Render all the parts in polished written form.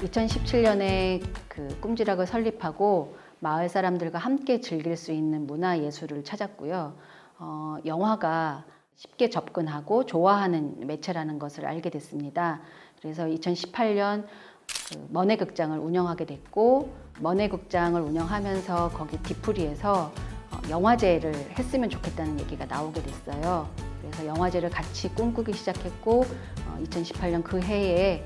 2017년에 그 꿈지락을 설립하고 마을 사람들과 함께 즐길 수 있는 문화 예술을 찾았고요. 영화가 쉽게 접근하고 좋아하는 매체라는 것을 알게 됐습니다. 그래서 2018년 그 먼해극장을 운영하게 됐고, 먼해극장을 운영하면서 거기 뒤풀이에서 영화제를 했으면 좋겠다는 얘기가 나오게 됐어요. 그래서 영화제를 같이 꿈꾸기 시작했고, 2018년 그 해에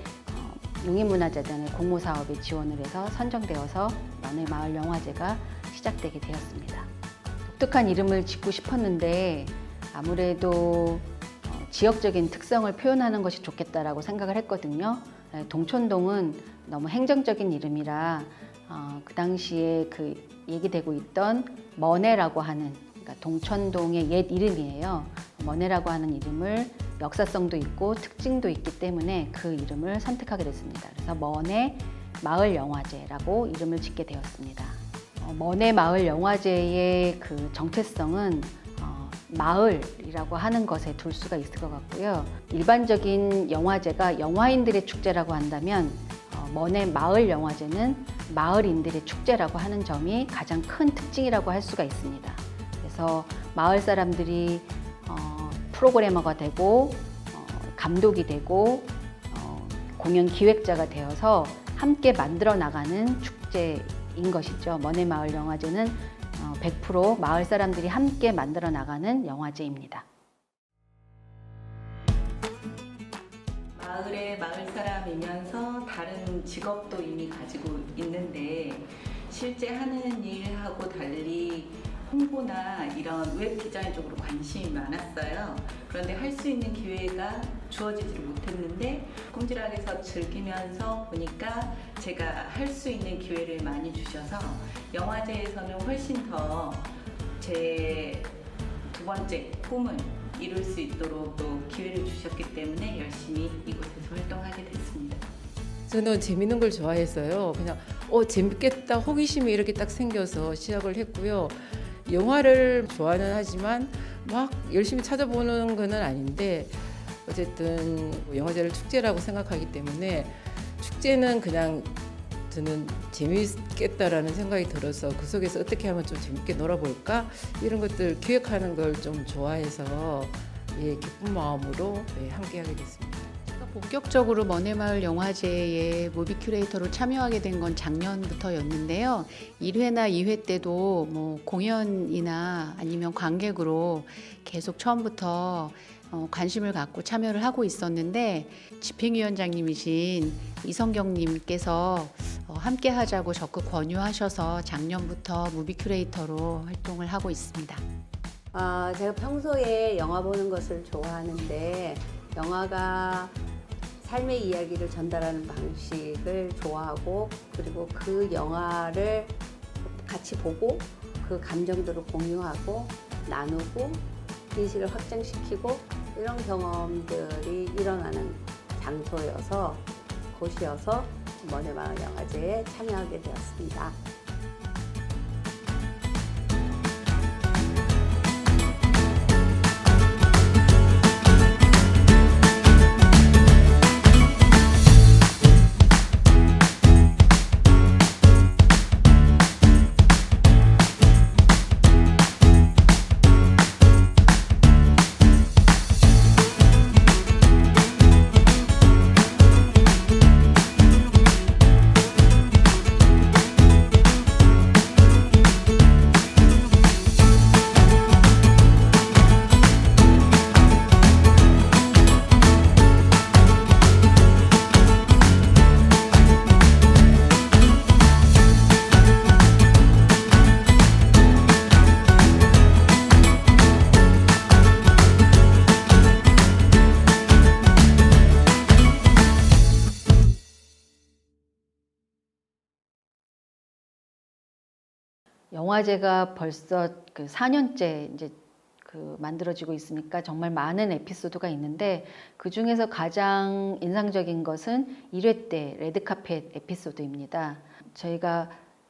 용인문화재단의 공모사업에 지원을 해서 선정되어서 먼해마을 영화제가 시작되게 되었습니다. 독특한 이름을 짓고 싶었는데 아무래도 지역적인 특성을 표현하는 것이 좋겠다라고 생각을 했거든요. 동촌동은 너무 행정적인 이름이라 그 당시에 그 얘기되고 있던 먼해라고 하는, 그러니까 동촌동의 옛 이름이에요. 먼해라고 하는 이름을 역사성도 있고 특징도 있기 때문에 그 이름을 선택하게 됐습니다. 그래서 먼해 마을 영화제라고 이름을 짓게 되었습니다. 먼해 마을 영화제의 그 정체성은 마을이라고 하는 것에 둘 수가 있을 것 같고요. 일반적인 영화제가 영화인들의 축제라고 한다면 먼해 마을 영화제는 마을인들의 축제라고 하는 점이 가장 큰 특징이라고 할 수가 있습니다. 그래서 마을 사람들이 프로그래머가 되고 감독이 되고 공연 기획자가 되어서 함께 만들어 나가는 축제인 것이죠. 먼해 마을 영화제는 100% 마을 사람들이 함께 만들어 나가는 영화제입니다. 마을의 마을 사람이면서 다른 직업도 이미 가지고 있는데 실제 하는 일하고 달리 홍보나 이런 웹 디자인 쪽으로 관심이 많았어요. 그런데 할 수 있는 기회가 주어지지를 못했는데 꿈지락에서 즐기면서 보니까 제가 할 수 있는 기회를 많이 주셔서 영화제에서는 훨씬 더 제 두 번째 꿈을 이룰 수 있도록 또 기회를 주셨기 때문에 열심히 이곳에서 활동하게 됐습니다. 저는 재밌는 걸 좋아해서요. 그냥 재밌겠다 호기심이 이렇게 딱 생겨서 시작을 했고요. 영화를 좋아는 하지만 막 열심히 찾아보는 건 아닌데 어쨌든 영화제를 축제라고 생각하기 때문에 축제는 그냥 저는 재밌겠다라는 생각이 들어서 그 속에서 어떻게 하면 좀 재밌게 놀아볼까 이런 것들 기획하는 걸 좀 좋아해서 기쁜 마음으로 함께하게 됐습니다. 제가 본격적으로 먼해마을 영화제에 무비 큐레이터로 참여하게 된 건 작년부터였는데요. 1회나 2회 때도 뭐 공연이나 아니면 관객으로 계속 처음부터 관심을 갖고 참여를 하고 있었는데 집행위원장님이신 이성경님께서 함께 하자고 적극 권유하셔서 작년부터 무비 큐레이터로 활동을 하고 있습니다. 제가 평소에 영화 보는 것을 좋아하는데 영화가 삶의 이야기를 전달하는 방식을 좋아하고 그리고 그 영화를 같이 보고 그 감정들을 공유하고 나누고 인식을 확장시키고 이런 경험들이 일어나는 장소여서 곳이어서 먼해마을 영화제에 참여하게 되었습니다. 영화제가 벌써 그 4년째 이제 그 만들어지고 있으니까 정말 많은 에피소드가 있는데 그 중에서 가장 인상적인 것은 1회 때 레드카펫 에피소드입니다. 저희가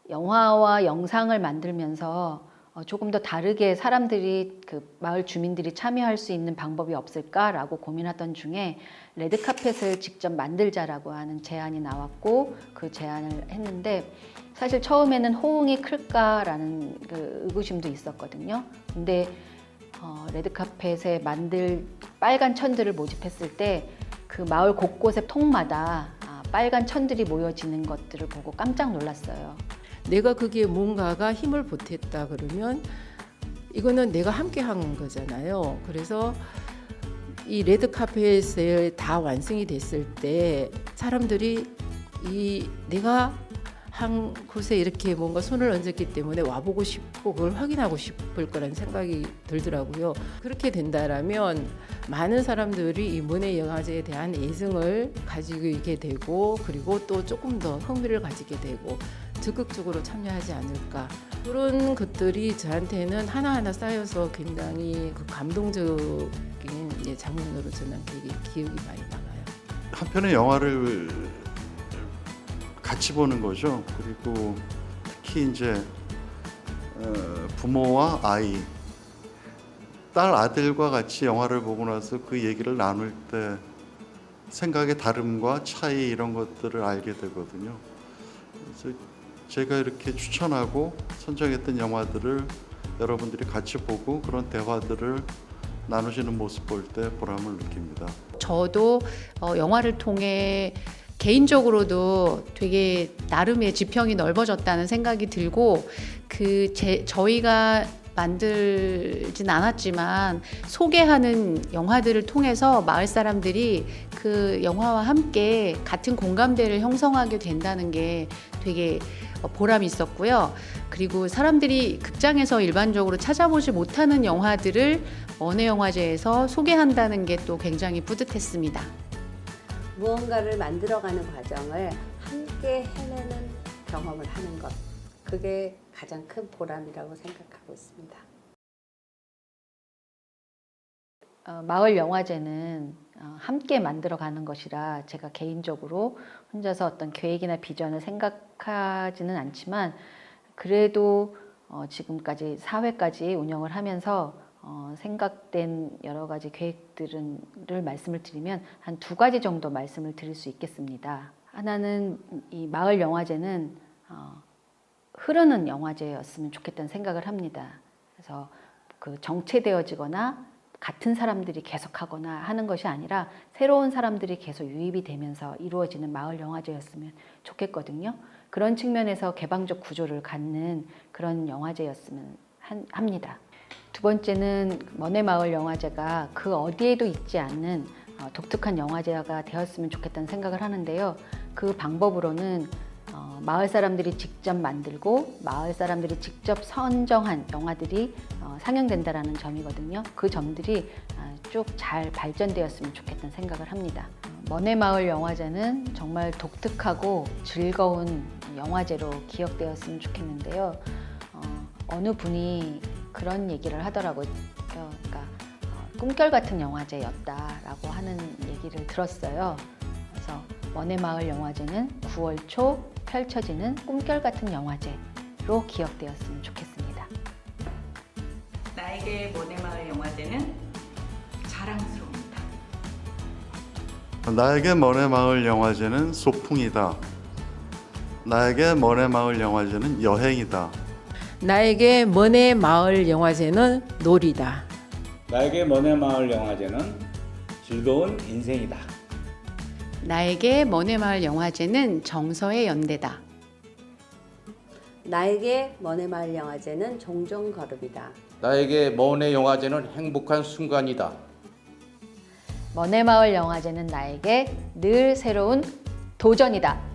영화와 영상을 만들면서 조금 더 다르게 사람들이 그 마을 주민들이 참여할 수 있는 방법이 없을까라고 고민하던 중에 레드카펫을 직접 만들자라고 하는 제안이 나왔고 그 제안을 했는데 사실 처음에는 호응이 클까라는 그 의구심도 있었거든요. 근데 레드카펫에 만들 빨간 천들을 모집했을 때 그 마을 곳곳의 통마다 빨간 천들이 모여지는 것들을 보고 깜짝 놀랐어요. 내가 그게 뭔가가 힘을 보탰다 그러면 이거는 내가 함께 한 거잖아요. 그래서 이 레드카펫에 다 완성이 됐을 때 사람들이 이 내가 한 곳에 이렇게 뭔가 손을 얹었기 때문에 와보고 싶고 그걸 확인하고 싶을 거라는 생각이 들더라고요. 그렇게 된다라면 많은 사람들이 이 모네 영화제에 대한 애정을 가지게 되고 그리고 또 조금 더 흥미를 가지게 되고 적극적으로 참여하지 않을까. 그런 것들이 저한테는 하나하나 쌓여서 굉장히 그 감동적인 장면으로 저는 되게 기억이 많이 남아요. 한편의 영화를 같이 보는 거죠. 그리고 특히 이제 부모와 아이, 딸 아들과 같이 영화를 보고 나서 그 얘기를 나눌 때 생각의 다름과 차이 이런 것들을 알게 되거든요. 그래서 제가 이렇게 추천하고 선정했던 영화들을 여러분들이 같이 보고 그런 대화들을 나누시는 모습 볼 때 보람을 느낍니다. 저도 영화를 통해 개인적으로도 되게 나름의 지평이 넓어졌다는 생각이 들고 저희가 만들진 않았지만 소개하는 영화들을 통해서 마을 사람들이 그 영화와 함께 같은 공감대를 형성하게 된다는 게 되게 보람이 있었고요. 그리고 사람들이 극장에서 일반적으로 찾아보지 못하는 영화들을 원예영화제에서 소개한다는 게 또 굉장히 뿌듯했습니다. 무언가를 만들어가는 과정을 함께 해내는 경험을 하는 것, 그게 가장 큰 보람이라고 생각하고 있습니다. 마을 영화제는 함께 만들어가는 것이라 제가 개인적으로 혼자서 어떤 계획이나 비전을 생각하지는 않지만 그래도 지금까지 4회까지 운영을 하면서 생각된 여러 가지 계획들을 말씀을 드리면 한 2가지 정도 말씀을 드릴 수 있겠습니다. 하나는 이 마을 영화제는 흐르는 영화제였으면 좋겠다는 생각을 합니다. 그래서 그 정체되어지거나 같은 사람들이 계속하거나 하는 것이 아니라 새로운 사람들이 계속 유입이 되면서 이루어지는 마을 영화제였으면 좋겠거든요. 그런 측면에서 개방적 구조를 갖는 그런 영화제였으면 합니다. 2번째는 머네마을 영화제가 그 어디에도 있지 않는 독특한 영화제가 되었으면 좋겠다는 생각을 하는데요. 그 방법으로는 마을 사람들이 직접 만들고 마을 사람들이 직접 선정한 영화들이 상영된다라는 점이거든요. 그 점들이 쭉 잘 발전되었으면 좋겠다는 생각을 합니다. 머네마을 영화제는 정말 독특하고 즐거운 영화제로 기억되었으면 좋겠는데요. 어느 분이 그런 얘기를 하더라고요. 그러니까 꿈결 같은 영화제였다라고 하는 얘기를 들었어요. 그래서 머네마을 영화제는 9월 초 펼쳐지는 꿈결 같은 영화제로 기억되었으면 좋겠습니다. 나에게 머네마을 영화제는 자랑스러움이다. 나에게 머네마을 영화제는 소풍이다. 나에게 머네마을 영화제는 여행이다. 나에게 머네마을 영화제는 놀이다. 나에게 머네마을 영화제는 즐거운 인생이다. 나에게 머네마을 영화제는 정서의 연대다. 나에게 머네마을 영화제는 종종 걸음이다. 나에게 머네 영화제는 행복한 순간이다. 머네마을 영화제는 나에게 늘 새로운 도전이다.